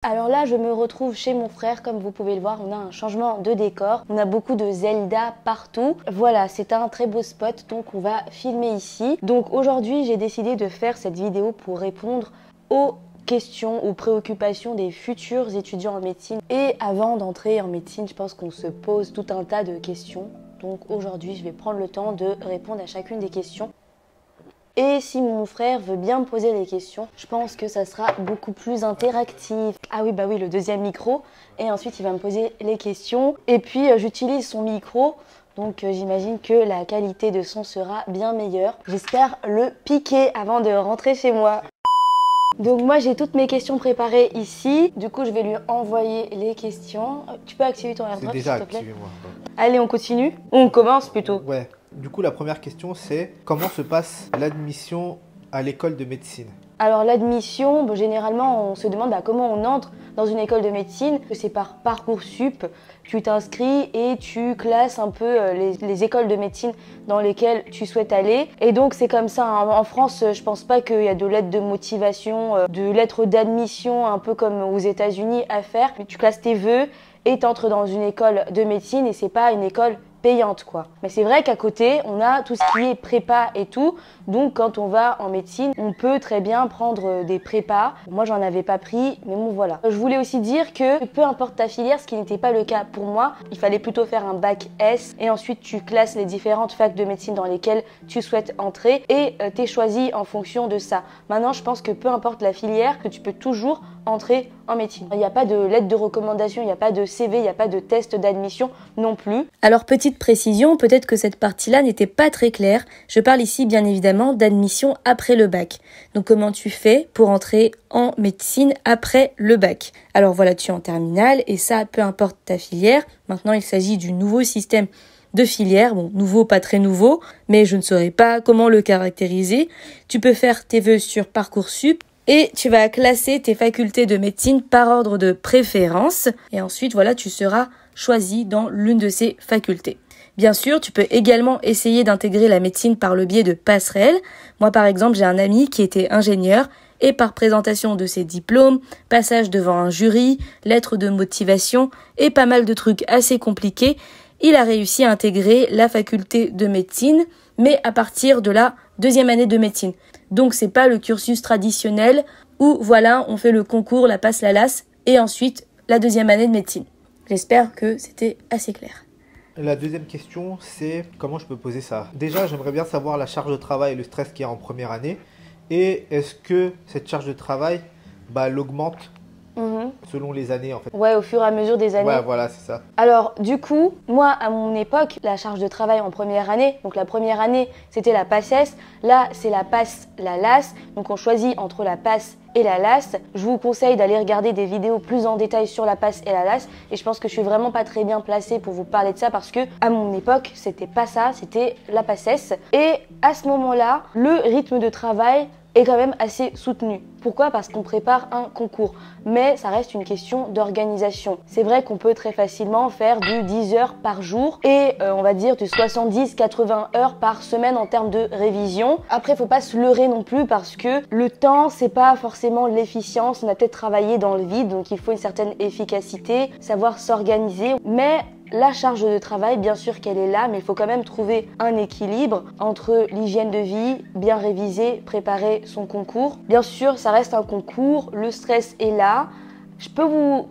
Alors là, je me retrouve chez mon frère, comme vous pouvez le voir, on a un changement de décor, on a beaucoup de Zelda partout. Voilà, c'est un très beau spot, donc on va filmer ici. Donc aujourd'hui, j'ai décidé de faire cette vidéo pour répondre aux questions, aux préoccupations des futurs étudiants en médecine. Et avant d'entrer en médecine, je pense qu'on se pose tout un tas de questions. Donc aujourd'hui, je vais prendre le temps de répondre à chacune des questions. Et si mon frère veut bien me poser les questions, je pense que ça sera beaucoup plus interactif. Ah oui, bah oui, le deuxième micro. Et ensuite, il va me poser les questions. Et puis, j'utilise son micro. Donc, j'imagine que la qualité de son sera bien meilleure. J'espère le piquer avant de rentrer chez moi. Donc moi, j'ai toutes mes questions préparées ici. Du coup, je vais lui envoyer les questions. Tu peux activer ton AirDrop, s'il te plaît ? C'est déjà activé, moi. Allez, on continue. On commence plutôt. Ouais. Du coup, la première question, c'est comment se passe l'admission à l'école de médecine? Alors l'admission, bon, généralement, on se demande comment on entre dans une école de médecine. C'est par Parcoursup. Tu t'inscris et tu classes un peu les écoles de médecine dans lesquelles tu souhaites aller. Et donc c'est comme ça. En France, je pense pas qu'il y a de lettres de motivation, de lettres d'admission, un peu comme aux États-Unis à faire. Tu classes tes vœux et tu entres dans une école de médecine et c'est pas une école payante quoi. Mais c'est vrai qu'à côté, on a tout ce qui est prépa et tout. Donc quand on va en médecine, on peut très bien prendre des prépas. Moi, j'en avais pas pris, mais bon voilà. Je voulais aussi dire que peu importe ta filière, ce qui n'était pas le cas pour moi, il fallait plutôt faire un bac S et ensuite tu classes les différentes facs de médecine dans lesquelles tu souhaites entrer et t'es choisi en fonction de ça. Maintenant, je pense que peu importe la filière, que tu peux toujours entrer en médecine. Il n'y a pas de lettre de recommandation, il n'y a pas de CV, il n'y a pas de test d'admission non plus. Alors petite précision, peut-être que cette partie-là n'était pas très claire. Je parle ici bien évidemment d'admission après le bac. Donc comment tu fais pour entrer en médecine après le bac? Alors voilà, tu es en terminale et ça, peu importe ta filière. Maintenant, il s'agit du nouveau système de filière, bon, nouveau, pas très nouveau, mais je ne saurais pas comment le caractériser. Tu peux faire tes vœux sur Parcoursup et tu vas classer tes facultés de médecine par ordre de préférence. Et ensuite, voilà, tu seras choisi dans l'une de ces facultés. Bien sûr, tu peux également essayer d'intégrer la médecine par le biais de passerelles. Moi, par exemple, j'ai un ami qui était ingénieur et par présentation de ses diplômes, passage devant un jury, lettre de motivation et pas mal de trucs assez compliqués, il a réussi à intégrer la faculté de médecine, mais à partir de la deuxième année de médecine. Donc, c'est pas le cursus traditionnel où, voilà, on fait le concours, la passe, la LAS et ensuite la deuxième année de médecine. J'espère que c'était assez clair. La deuxième question, c'est comment je peux poser ça? Déjà, j'aimerais bien savoir la charge de travail et le stress qu'il y a en première année. Et est-ce que cette charge de travail, elle augmente selon les années en fait? Ouais, au fur et à mesure des années. Ouais, voilà, c'est ça. Alors, du coup, moi, à mon époque, la charge de travail en première année, donc la première année, c'était la PACES. Là, c'est la PASS, la LAS. Donc, on choisit entre la PASS et la LAS. Je vous conseille d'aller regarder des vidéos plus en détail sur la PASS et la LAS. Et je pense que je suis vraiment pas très bien placée pour vous parler de ça parce que, à mon époque, c'était pas ça, c'était la PACES. Et à ce moment-là, le rythme de travail est quand même assez soutenu. Pourquoi? Parce qu'on prépare un concours. Mais ça reste une question d'organisation. C'est vrai qu'on peut très facilement faire du 10 heures par jour et on va dire du 70-80 heures par semaine en termes de révision. Après, faut pas se leurrer non plus parce que le temps, c'est pas forcément l'efficience. On a peut-être travaillé dans le vide, donc il faut une certaine efficacité, savoir s'organiser. Mais la charge de travail, bien sûr qu'elle est là, mais il faut quand même trouver un équilibre entre l'hygiène de vie, bien réviser, préparer son concours. Bien sûr, ça reste un concours, le stress est là. Je peux vous,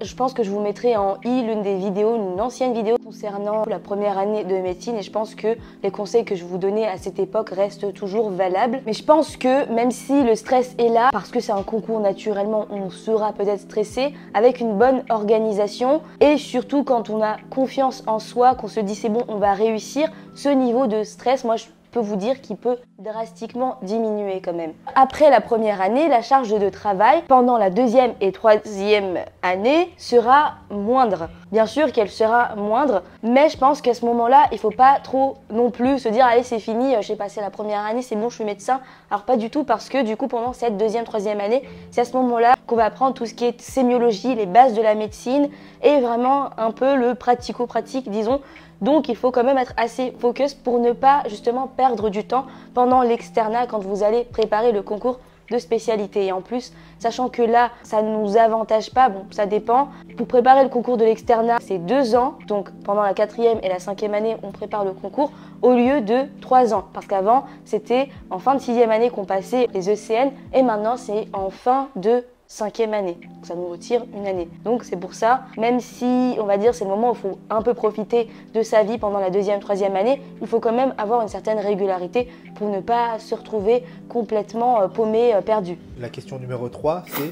je pense que je vous mettrai en i l'une des vidéos, une ancienne vidéo concernant la première année de médecine et je pense que les conseils que je vous donnais à cette époque restent toujours valables. Mais je pense que même si le stress est là, parce que c'est un concours naturellement, on sera peut-être stressé, avec une bonne organisation et surtout quand on a confiance en soi, qu'on se dit c'est bon, on va réussir, ce niveau de stress, moi je peux vous dire qu'il peut drastiquement diminuer quand même. Après la première année, la charge de travail pendant la deuxième et troisième année sera moindre. Bien sûr qu'elle sera moindre, mais je pense qu'à ce moment-là, il faut pas trop non plus se dire allez c'est fini, j'ai passé la première année, c'est bon, je suis médecin. Alors pas du tout parce que du coup pendant cette deuxième, troisième année, c'est à ce moment-là qu'on va apprendre tout ce qui est sémiologie, les bases de la médecine et vraiment un peu le pratico-pratique disons. Donc il faut quand même être assez focus pour ne pas justement perdre du temps pendant l'externat quand vous allez préparer le concours de spécialité. Et en plus, sachant que là, ça ne nous avantage pas, bon, ça dépend. Pour préparer le concours de l'externat, c'est 2 ans. Donc pendant la 4e et la 5e année, on prépare le concours au lieu de 3 ans. Parce qu'avant, c'était en fin de 6e année qu'on passait les ECN et maintenant, c'est en fin de 5e année. Donc ça nous retire une année. Donc c'est pour ça, même si on va dire c'est le moment où il faut un peu profiter de sa vie pendant la 2e, 3e année, il faut quand même avoir une certaine régularité pour ne pas se retrouver complètement paumé, perdu. La question numéro 3, c'est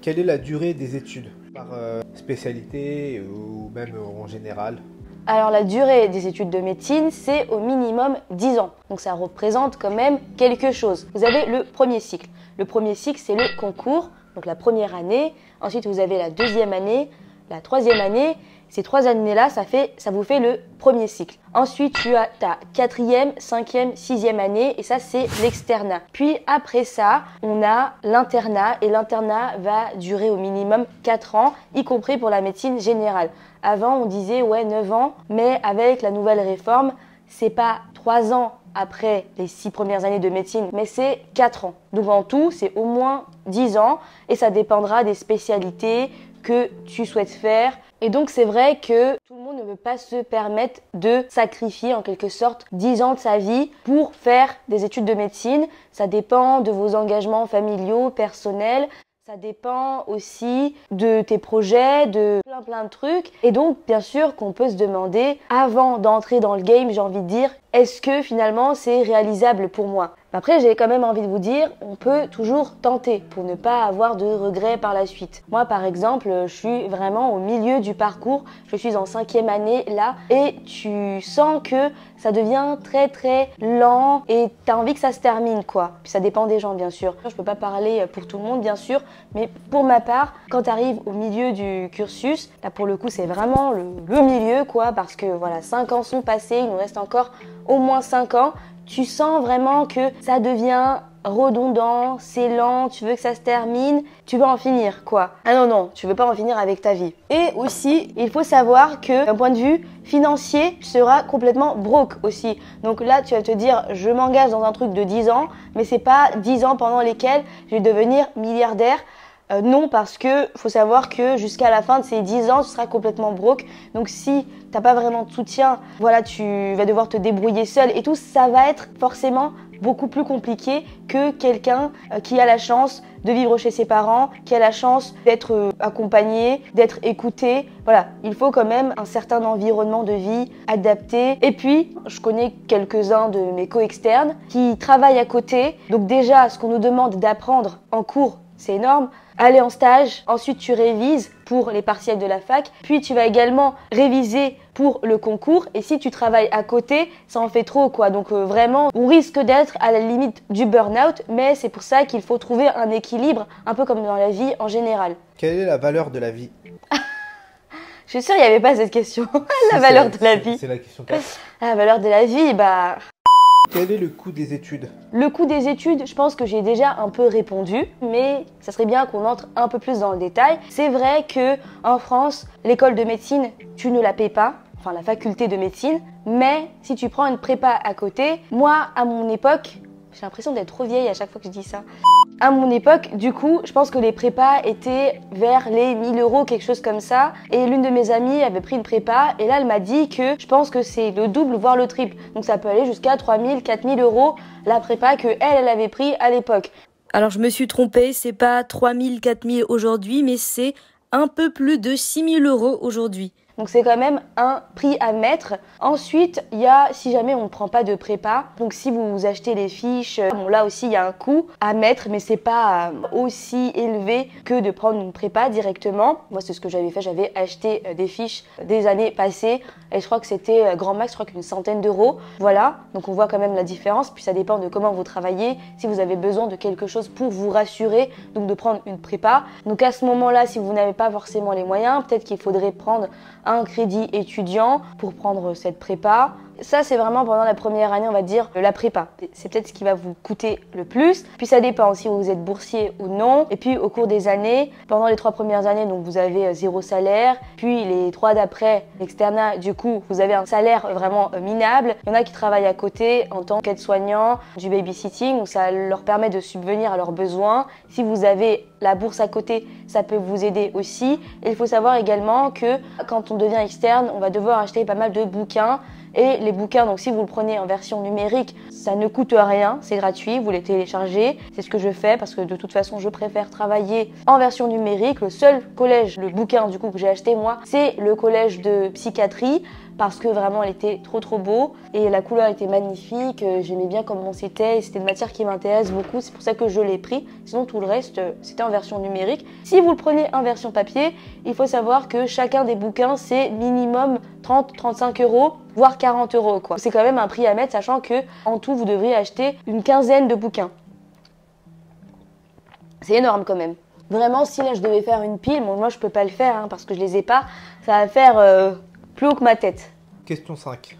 quelle est la durée des études par spécialité ou même en général? Alors la durée des études de médecine, c'est au minimum 10 ans. Donc ça représente quand même quelque chose. Vous avez le premier cycle. Le premier cycle, c'est le concours. Donc la première année, ensuite vous avez la 2e année, la 3e année. Ces 3 années-là, ça vous fait le premier cycle. Ensuite, tu as ta 4e, 5e, 6e année et ça, c'est l'externat. Puis après ça, on a l'internat et l'internat va durer au minimum 4 ans, y compris pour la médecine générale. Avant, on disait ouais 9 ans, mais avec la nouvelle réforme, c'est pas 3 ans après les 6 premières années de médecine, mais c'est 4 ans. Donc en tout, c'est au moins 10 ans et ça dépendra des spécialités que tu souhaites faire. Et donc c'est vrai que tout le monde ne peut pas se permettre de sacrifier en quelque sorte 10 ans de sa vie pour faire des études de médecine. Ça dépend de vos engagements familiaux, personnels. Ça dépend aussi de tes projets, de plein de trucs. Et donc, bien sûr, qu'on peut se demander, avant d'entrer dans le game, j'ai envie de dire, est-ce que finalement c'est réalisable pour moi? Après, j'ai quand même envie de vous dire, on peut toujours tenter pour ne pas avoir de regrets par la suite. Moi, par exemple, je suis vraiment au milieu du parcours. Je suis en 5e année là et tu sens que ça devient très lent et tu as envie que ça se termine quoi. Puis ça dépend des gens bien sûr. Je peux pas parler pour tout le monde bien sûr, mais pour ma part, quand tu arrives au milieu du cursus, là pour le coup c'est vraiment le milieu quoi parce que voilà, 5 ans sont passés, il nous reste encore au moins 5 ans. Tu sens vraiment que ça devient redondant, c'est lent, tu veux que ça se termine, tu veux en finir quoi. Ah non, tu veux pas en finir avec ta vie. Et aussi, il faut savoir que d'un point de vue financier, tu seras complètement broke aussi. Donc là, tu vas te dire, je m'engage dans un truc de 10 ans, mais c'est pas 10 ans pendant lesquels je vais devenir milliardaire. Non, parce que faut savoir que jusqu'à la fin de ces 10 ans, tu seras complètement broke. Donc si t'as pas vraiment de soutien, voilà, tu vas devoir te débrouiller seul et tout, ça va être forcément beaucoup plus compliqué que quelqu'un qui a la chance de vivre chez ses parents, qui a la chance d'être accompagné, d'être écouté. Voilà, il faut quand même un certain environnement de vie adapté. Et puis, je connais quelques-uns de mes co-externes qui travaillent à côté. Donc déjà, ce qu'on nous demande d'apprendre en cours, c'est énorme. Aller en stage, ensuite tu révises pour les partiels de la fac, puis tu vas également réviser pour le concours et si tu travailles à côté, ça en fait trop quoi. Donc vraiment, on risque d'être à la limite du burn-out, mais c'est pour ça qu'il faut trouver un équilibre, un peu comme dans la vie en général. Quelle est la valeur de la vie? Je suis sûre qu'il n'y avait pas cette question. La valeur de la vie. C'est la question 4. La valeur de la vie, bah... Quel est le coût des études? Le coût des études, je pense que j'ai déjà un peu répondu, mais ça serait bien qu'on entre un peu plus dans le détail. C'est vrai que en France, l'école de médecine, tu ne la payes pas, enfin la faculté de médecine, mais si tu prends une prépa à côté, moi, à mon époque, j'ai l'impression d'être trop vieille à chaque fois que je dis ça. À mon époque, du coup, je pense que les prépas étaient vers les 1 000 €, quelque chose comme ça. Et l'une de mes amies avait pris une prépa et là, elle m'a dit que je pense que c'est le double, voire le triple. Donc ça peut aller jusqu'à 3 000, 4 000 € la prépa que elle avait pris à l'époque. Alors je me suis trompée, c'est pas 3 000, 4 000 aujourd'hui, mais c'est un peu plus de 6 000 € aujourd'hui. Donc c'est quand même un prix à mettre. Ensuite, il y a, si jamais on ne prend pas de prépa, donc si vous achetez les fiches, bon là aussi il y a un coût à mettre, mais c'est pas aussi élevé que de prendre une prépa directement. Moi c'est ce que j'avais fait, j'avais acheté des fiches des années passées et je crois que c'était grand max, je crois qu'une centaine d'euros. Voilà, donc on voit quand même la différence, puis ça dépend de comment vous travaillez, si vous avez besoin de quelque chose pour vous rassurer, donc de prendre une prépa. Donc à ce moment-là, si vous n'avez pas forcément les moyens, peut-être qu'il faudrait prendre un crédit étudiant pour prendre cette prépa. Ça, c'est vraiment pendant la première année, on va dire, la prépa. C'est peut-être ce qui va vous coûter le plus. Puis ça dépend si vous êtes boursier ou non. Et puis au cours des années, pendant les 3 premières années, donc vous avez 0 salaire. Puis les 3 d'après, l'externat, du coup, vous avez un salaire vraiment minable. Il y en a qui travaillent à côté en tant qu'aide-soignant, du babysitting, où ça leur permet de subvenir à leurs besoins. Si vous avez la bourse à côté, ça peut vous aider aussi. Et il faut savoir également que quand on devient externe, on va devoir acheter pas mal de bouquins. Et les bouquins, donc si vous le prenez en version numérique, ça ne coûte rien, c'est gratuit, vous les téléchargez. C'est ce que je fais parce que de toute façon, je préfère travailler en version numérique. Le seul collège, le bouquin du coup que j'ai acheté moi, c'est le collège de psychiatrie parce que vraiment il était trop beau et la couleur était magnifique, j'aimais bien comment c'était et c'était une matière qui m'intéresse beaucoup, c'est pour ça que je l'ai pris. Sinon tout le reste, c'était en version numérique. Si vous le prenez en version papier, il faut savoir que chacun des bouquins, c'est minimum 30-35 €, voire 40 € quoi. C'est quand même un prix à mettre, sachant que en tout, vous devriez acheter une quinzaine de bouquins. C'est énorme quand même. Vraiment, si là je devais faire une pile, bon, moi je peux pas le faire parce que je les ai pas, ça va faire plus haut que ma tête. Question 5.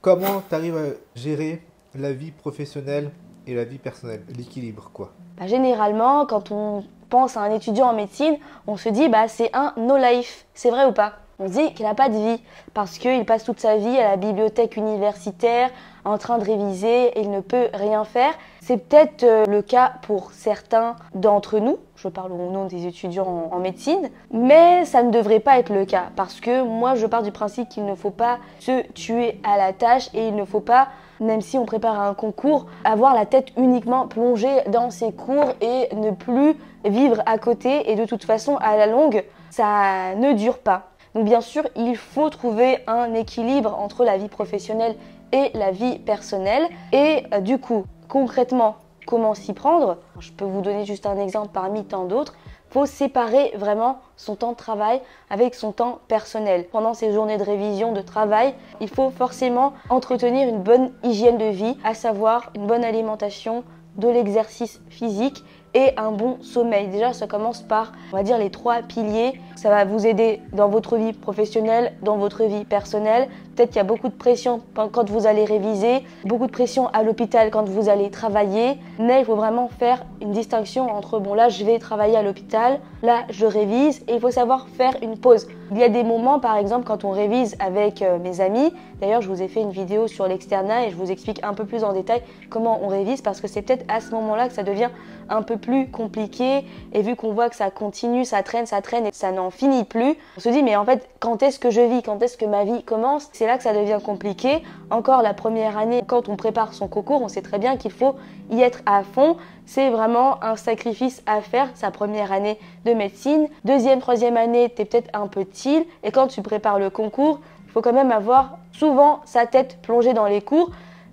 Comment tu arrives à gérer la vie professionnelle et la vie personnelle? L'équilibre quoi? Généralement, quand on pense à un étudiant en médecine, on se dit c'est un no life. C'est vrai ou pas? On se dit qu'il n'a pas de vie parce qu'il passe toute sa vie à la bibliothèque universitaire en train de réviser et il ne peut rien faire. C'est peut-être le cas pour certains d'entre nous, je parle au nom des étudiants en médecine, mais ça ne devrait pas être le cas parce que moi je pars du principe qu'il ne faut pas se tuer à la tâche et il ne faut pas, même si on prépare un concours, avoir la tête uniquement plongée dans ses cours et ne plus vivre à côté et de toute façon à la longue ça ne dure pas. Donc bien sûr, il faut trouver un équilibre entre la vie professionnelle et la vie personnelle. Et du coup, concrètement, comment s'y prendre? Je peux vous donner juste un exemple parmi tant d'autres. Il faut séparer vraiment son temps de travail avec son temps personnel. Pendant ces journées de révision, de travail, il faut forcément entretenir une bonne hygiène de vie, à savoir une bonne alimentation, de l'exercice physique et un bon sommeil. Déjà, ça commence par, on va dire, les 3 piliers. Ça va vous aider dans votre vie professionnelle, dans votre vie personnelle. Peut-être qu'il y a beaucoup de pression quand vous allez réviser, beaucoup de pression à l'hôpital quand vous allez travailler. Mais il faut vraiment faire une distinction entre, bon là, je vais travailler à l'hôpital, là, je révise. Et il faut savoir faire une pause. Il y a des moments, par exemple, quand on révise avec mes amis. D'ailleurs, je vous ai fait une vidéo sur l'externat et je vous explique un peu plus en détail comment on révise parce que c'est peut-être à ce moment-là que ça devient un peu plus compliqué et vu qu'on voit que ça continue, ça traîne et ça n'en finit plus, on se dit mais en fait quand est-ce que je vis, quand est-ce que ma vie commence? C'est là que ça devient compliqué. Encore la première année, quand on prépare son concours, on sait très bien qu'il faut y être à fond. C'est vraiment un sacrifice à faire, sa première année de médecine. Deuxième, troisième année, t'es peut-être un peu chill et quand tu prépares le concours, il faut quand même avoir souvent sa tête plongée dans les cours.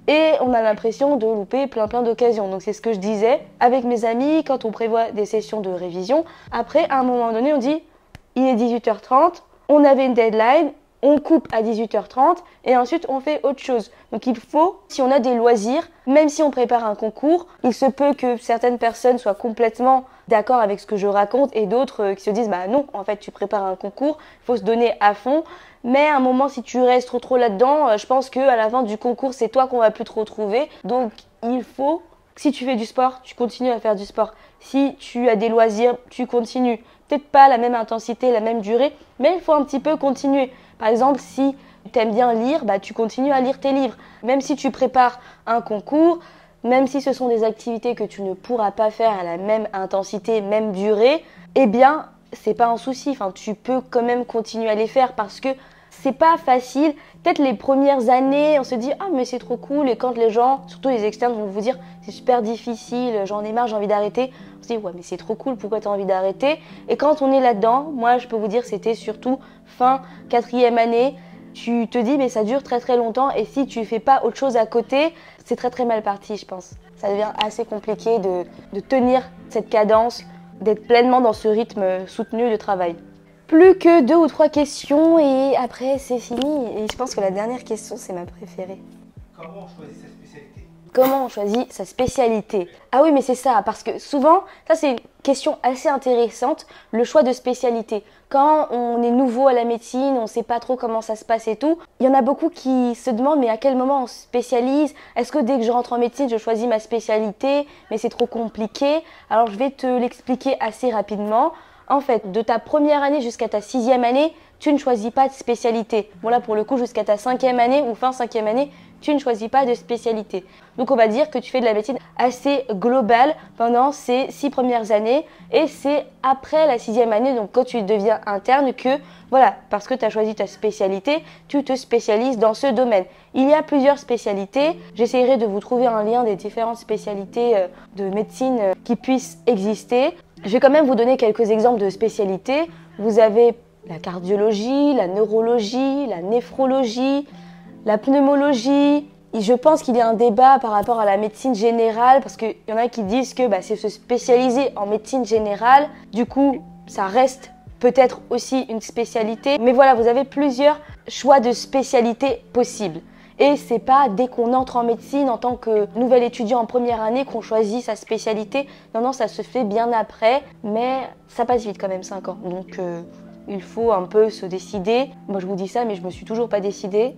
Et on a l'impression de louper plein d'occasions. Donc c'est ce que je disais avec mes amis quand on prévoit des sessions de révision. Après, à un moment donné, on dit il est 18h30, on avait une deadline, on coupe à 18h30 et ensuite on fait autre chose. Donc il faut, si on a des loisirs, même si on prépare un concours, il se peut que certaines personnes soient complètement d'accord avec ce que je raconte et d'autres qui se disent non, en fait tu prépares un concours, il faut se donner à fond. Mais à un moment, si tu restes trop là-dedans, je pense qu'à la fin du concours, c'est toi qu'on va plus te retrouver. Donc, il faut, si tu fais du sport, tu continues à faire du sport. Si tu as des loisirs, tu continues. Peut-être pas la même intensité, la même durée, mais il faut un petit peu continuer. Par exemple, si tu aimes bien lire, tu continues à lire tes livres. Même si tu prépares un concours, même si ce sont des activités que tu ne pourras pas faire à la même intensité, même durée, eh bien, c'est pas un souci. Enfin, tu peux quand même continuer à les faire parce que c'est pas facile. Peut-être les premières années, on se dit mais c'est trop cool. Et quand les gens, surtout les externes, vont vous dire c'est super difficile, j'en ai marre, j'ai envie d'arrêter. On se dit ouais mais c'est trop cool, pourquoi t'as envie d'arrêter? Et quand on est là-dedans, moi je peux vous dire c'était surtout fin 4e année. Tu te dis mais ça dure très longtemps et si tu fais pas autre chose à côté, c'est très mal parti je pense. Ça devient assez compliqué de tenir cette cadence, d'être pleinement dans ce rythme soutenu de travail. Plus que 2 ou 3 questions et après c'est fini. Et je pense que la dernière question c'est ma préférée. Comment on choisit sa spécialité? Comment on choisit sa spécialité? Ah oui, mais c'est ça, parce que souvent, ça c'est une question assez intéressante, le choix de spécialité. Quand on est nouveau à la médecine, on ne sait pas trop comment ça se passe et tout, il y en a beaucoup qui se demandent mais à quel moment on se spécialise? Est-ce que dès que je rentre en médecine, je choisis ma spécialité? Mais c'est trop compliqué. Alors je vais te l'expliquer assez rapidement. En fait, de ta première année jusqu'à ta 6e année, tu ne choisis pas de spécialité. Bon là, pour le coup, jusqu'à ta 5e année ou fin 5e année, tu ne choisis pas de spécialité. Donc on va dire que tu fais de la médecine assez globale pendant ces 6 premières années et c'est après la 6e année, donc quand tu deviens interne que, voilà, parce que tu as choisi ta spécialité, tu te spécialises dans ce domaine. Il y a plusieurs spécialités. J'essaierai de vous trouver un lien des différentes spécialités de médecine qui puissent exister. Je vais quand même vous donner quelques exemples de spécialités. Vous avez la cardiologie, la neurologie, la néphrologie, la pneumologie. Et je pense qu'il y a un débat par rapport à la médecine générale parce qu'il y en a qui disent que c'est se spécialiser en médecine générale. Du coup, ça reste peut-être aussi une spécialité. Mais voilà, vous avez plusieurs choix de spécialités possibles. Et c'est pas dès qu'on entre en médecine en tant que nouvel étudiant en première année qu'on choisit sa spécialité. Non, ça se fait bien après, mais ça passe vite quand même 5 ans. Donc il faut un peu se décider. Moi je vous dis ça, mais je me suis toujours pas décidée.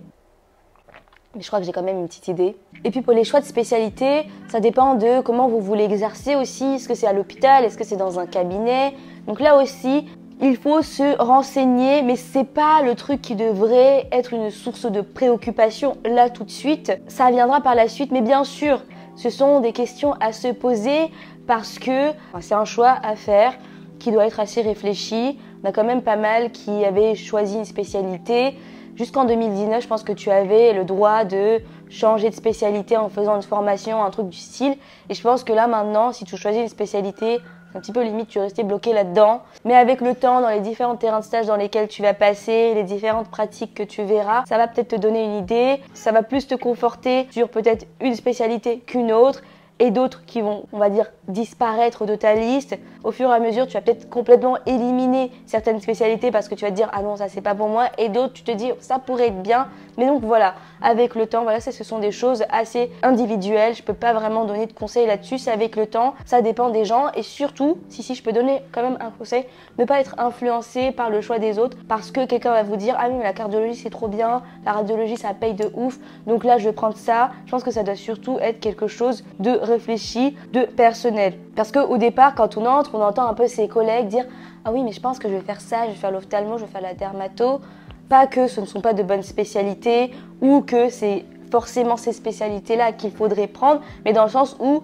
Mais je crois que j'ai quand même une petite idée. Et puis pour les choix de spécialité, ça dépend de comment vous voulez exercer aussi. Est-ce que c'est à l'hôpital? Est-ce que c'est dans un cabinet? Donc là aussi, il faut se renseigner, mais c'est pas le truc qui devrait être une source de préoccupation là tout de suite. Ça viendra par la suite, mais bien sûr, ce sont des questions à se poser parce que c'est un choix à faire qui doit être assez réfléchi. On a quand même pas mal qui avaient choisi une spécialité. Jusqu'en 2019, je pense que tu avais le droit de changer de spécialité en faisant une formation, un truc du style. Et je pense que là maintenant, si tu choisis une spécialité, c'est un petit peu limite, tu restais bloqué là-dedans. Mais avec le temps, dans les différents terrains de stage dans lesquels tu vas passer, les différentes pratiques que tu verras, ça va peut-être te donner une idée. Ça va plus te conforter sur peut-être une spécialité qu'une autre. Et d'autres qui vont, on va dire, disparaître de ta liste. Au fur et à mesure, tu vas peut-être complètement éliminer certaines spécialités parce que tu vas te dire « Ah non, ça c'est pas pour moi » et d'autres, tu te dis « Ça pourrait être bien ». Mais donc voilà, avec le temps, voilà, ce sont des choses assez individuelles. Je peux pas vraiment donner de conseils là-dessus, c'est avec le temps, ça dépend des gens. Et surtout, si je peux donner quand même un conseil, ne pas être influencé par le choix des autres parce que quelqu'un va vous dire « Ah oui, mais la cardiologie c'est trop bien, la radiologie ça paye de ouf, donc là je vais prendre ça ». Je pense que ça doit surtout être quelque chose de réfléchi, de personnel. Parce qu'au départ, quand on entre, on entend un peu ses collègues dire « Ah oui, mais je pense que je vais faire ça, je vais faire l'ophtalmo, je vais faire la dermato ». Pas que ce ne sont pas de bonnes spécialités ou que c'est forcément ces spécialités-là qu'il faudrait prendre, mais dans le sens où,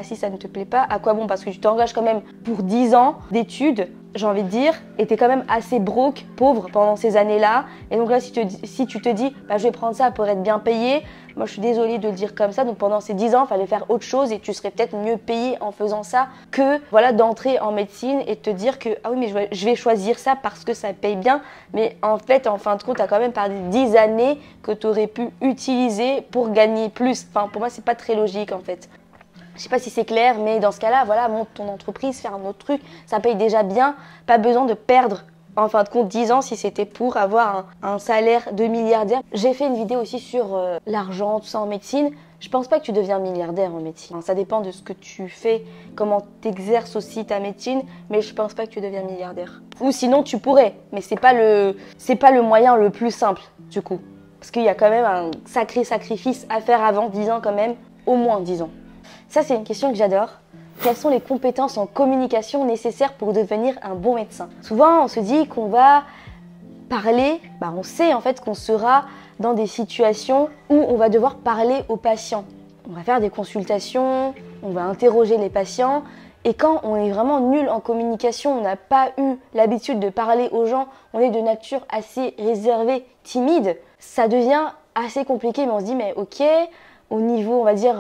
si ça ne te plaît pas, à quoi bon? Parce que tu t'engages quand même pour 10 ans d'études, j'ai envie de dire, et tu es quand même assez broke, pauvre pendant ces années-là. Et donc là, si tu te dis, je vais prendre ça pour être bien payé, moi je suis désolée de le dire comme ça, donc pendant ces 10 ans, il fallait faire autre chose et tu serais peut-être mieux payé en faisant ça que d'entrer en médecine et de te dire que ah oui mais je vais choisir ça parce que ça paye bien, mais en fait en fin de compte, tu as quand même perdu 10 années que tu aurais pu utiliser pour gagner plus. Enfin pour moi, c'est pas très logique en fait. Je sais pas si c'est clair, mais dans ce cas-là, monte ton entreprise, fais un autre truc, ça paye déjà bien, pas besoin de perdre en fin de compte 10 ans si c'était pour avoir un salaire de milliardaire. J'ai fait une vidéo aussi sur l'argent, tout ça en médecine. Je pense pas que tu deviens milliardaire en médecine. Ça dépend de ce que tu fais, comment tu exerces aussi ta médecine, mais je pense pas que tu deviens milliardaire. Ou sinon tu pourrais, mais c'est pas le moyen le plus simple du coup. Parce qu'il y a quand même un sacré sacrifice à faire avant 10 ans quand même, au moins 10 ans. Ça c'est une question que j'adore. Quelles sont les compétences en communication nécessaires pour devenir un bon médecin? Souvent, on se dit qu'on va parler, on sait en fait qu'on sera dans des situations où on va devoir parler aux patients. On va faire des consultations, on va interroger les patients. Et quand on est vraiment nul en communication, on n'a pas eu l'habitude de parler aux gens, on est de nature assez réservée, timide, ça devient assez compliqué. Mais on se dit, mais ok, au niveau, on va dire,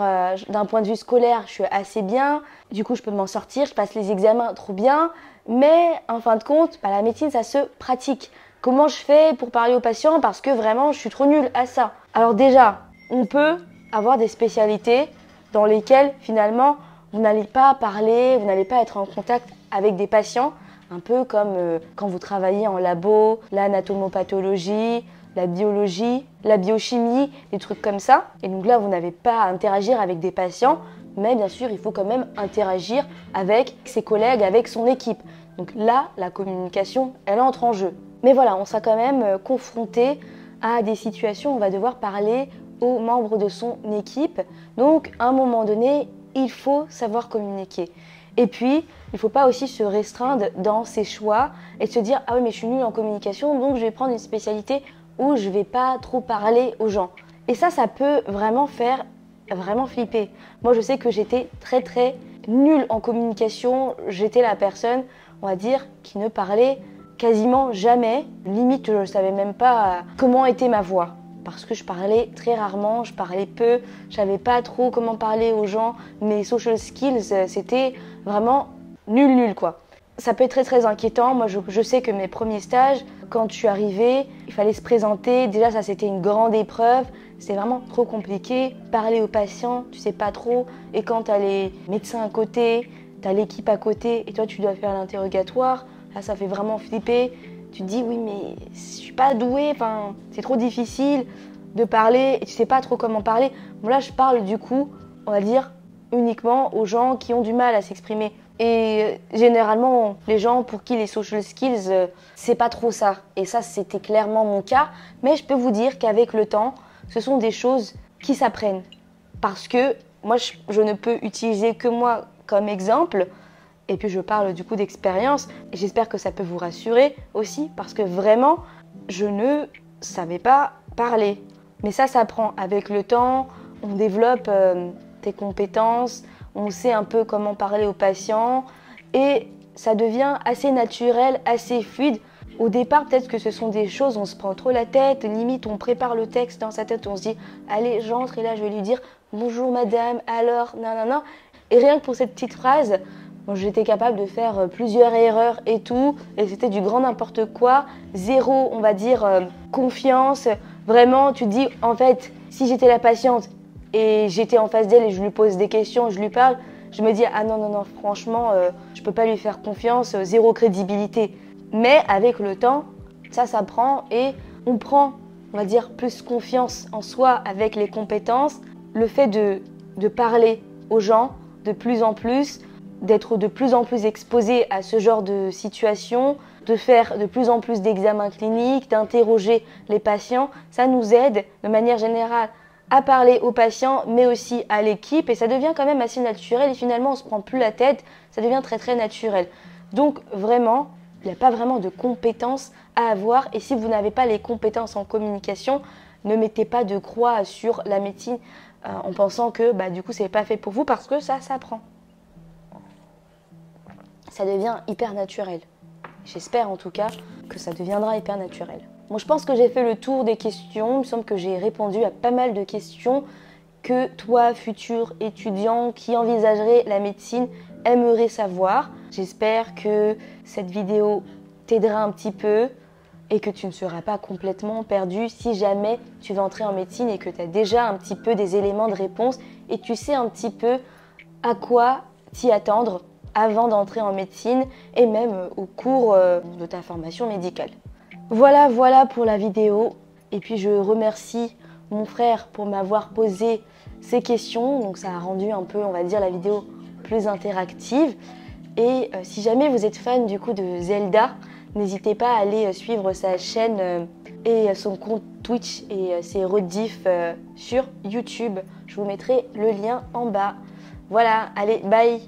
d'un point de vue scolaire, je suis assez bien. Du coup, je peux m'en sortir, je passe les examens trop bien. Mais en fin de compte, la médecine, ça se pratique. Comment je fais pour parler aux patients? Parce que vraiment, je suis trop nulle à ça. Alors déjà, on peut avoir des spécialités dans lesquelles, finalement, vous n'allez pas parler, vous n'allez pas être en contact avec des patients. Un peu comme quand vous travaillez en labo, l'anatomopathologie, la biologie, la biochimie, des trucs comme ça. Et donc là, vous n'avez pas à interagir avec des patients, mais bien sûr, il faut quand même interagir avec ses collègues, avec son équipe. Donc là, la communication, elle entre en jeu. Mais voilà, on sera quand même confronté à des situations où on va devoir parler aux membres de son équipe. Donc, à un moment donné, il faut savoir communiquer. Et puis, il ne faut pas aussi se restreindre dans ses choix et se dire « Ah oui, mais je suis nulle en communication, donc je vais prendre une spécialité où je ne vais pas trop parler aux gens. » Et ça peut vraiment faire vraiment flipper. Moi, je sais que j'étais très nulle en communication. J'étais la personne, on va dire, qui ne parlait quasiment jamais. Limite, je ne savais même pas comment était ma voix. Parce que je parlais très rarement, je parlais peu, je savais pas trop comment parler aux gens. Mes social skills, c'était vraiment nul quoi. Ça peut être très inquiétant. Moi, je sais que mes premiers stages, quand je suis arrivée, il fallait se présenter. Déjà, ça, c'était une grande épreuve. C'est vraiment trop compliqué. Parler aux patients, tu sais pas trop. Et quand tu as les médecins à côté, tu as l'équipe à côté, et toi, tu dois faire l'interrogatoire, là, ça fait vraiment flipper. Tu te dis, oui, mais je suis pas douée, enfin, c'est trop difficile de parler et tu sais pas trop comment parler. Bon, là, je parle du coup, on va dire, uniquement aux gens qui ont du mal à s'exprimer. Et généralement, les gens pour qui les social skills, c'est pas trop ça. Et ça, c'était clairement mon cas. Mais je peux vous dire qu'avec le temps, ce sont des choses qui s'apprennent. Parce que moi, je ne peux utiliser que moi comme exemple. Et puis je parle du coup d'expérience et j'espère que ça peut vous rassurer aussi parce que vraiment, je ne savais pas parler. Mais ça s'apprend avec le temps, on développe des compétences, on sait un peu comment parler aux patients et ça devient assez naturel, assez fluide. Au départ, peut-être que ce sont des choses, on se prend trop la tête, limite on prépare le texte dans sa tête, on se dit « Allez, j'entre et là je vais lui dire « Bonjour madame, alors, nanana ». Et rien que pour cette petite phrase, j'étais capable de faire plusieurs erreurs et tout, et c'était du grand n'importe quoi, zéro, on va dire, confiance. Vraiment, tu te dis, en fait, si j'étais la patiente et j'étais en face d'elle et je lui pose des questions, je lui parle, je me dis, ah non, franchement, je peux pas lui faire confiance, zéro crédibilité. Mais avec le temps, ça s'apprend et on prend, on va dire, plus confiance en soi avec les compétences. Le fait de parler aux gens de plus en plus, d'être de plus en plus exposé à ce genre de situation, de faire de plus en plus d'examens cliniques, d'interroger les patients, ça nous aide de manière générale à parler aux patients, mais aussi à l'équipe, et ça devient quand même assez naturel, et finalement on ne se prend plus la tête, ça devient très naturel. Donc vraiment, il n'y a pas vraiment de compétences à avoir, et si vous n'avez pas les compétences en communication, ne mettez pas de croix sur la médecine en pensant que du coup c'est pas fait pour vous, parce que ça s'apprend. Ça devient hyper naturel. J'espère en tout cas que ça deviendra hyper naturel. Bon, je pense que j'ai fait le tour des questions. Il me semble que j'ai répondu à pas mal de questions que toi, futur étudiant qui envisagerait la médecine, aimerais savoir. J'espère que cette vidéo t'aidera un petit peu et que tu ne seras pas complètement perdu si jamais tu veux entrer en médecine et que tu as déjà un petit peu des éléments de réponse et tu sais un petit peu à quoi t'y attendre avant d'entrer en médecine et même au cours de ta formation médicale. Voilà pour la vidéo. Et puis je remercie mon frère pour m'avoir posé ces questions. Donc ça a rendu un peu, on va dire, la vidéo plus interactive. Et si jamais vous êtes fan du coup de Zelda, n'hésitez pas à aller suivre sa chaîne et son compte Twitch et ses rediffs sur YouTube. Je vous mettrai le lien en bas. Voilà, allez, bye!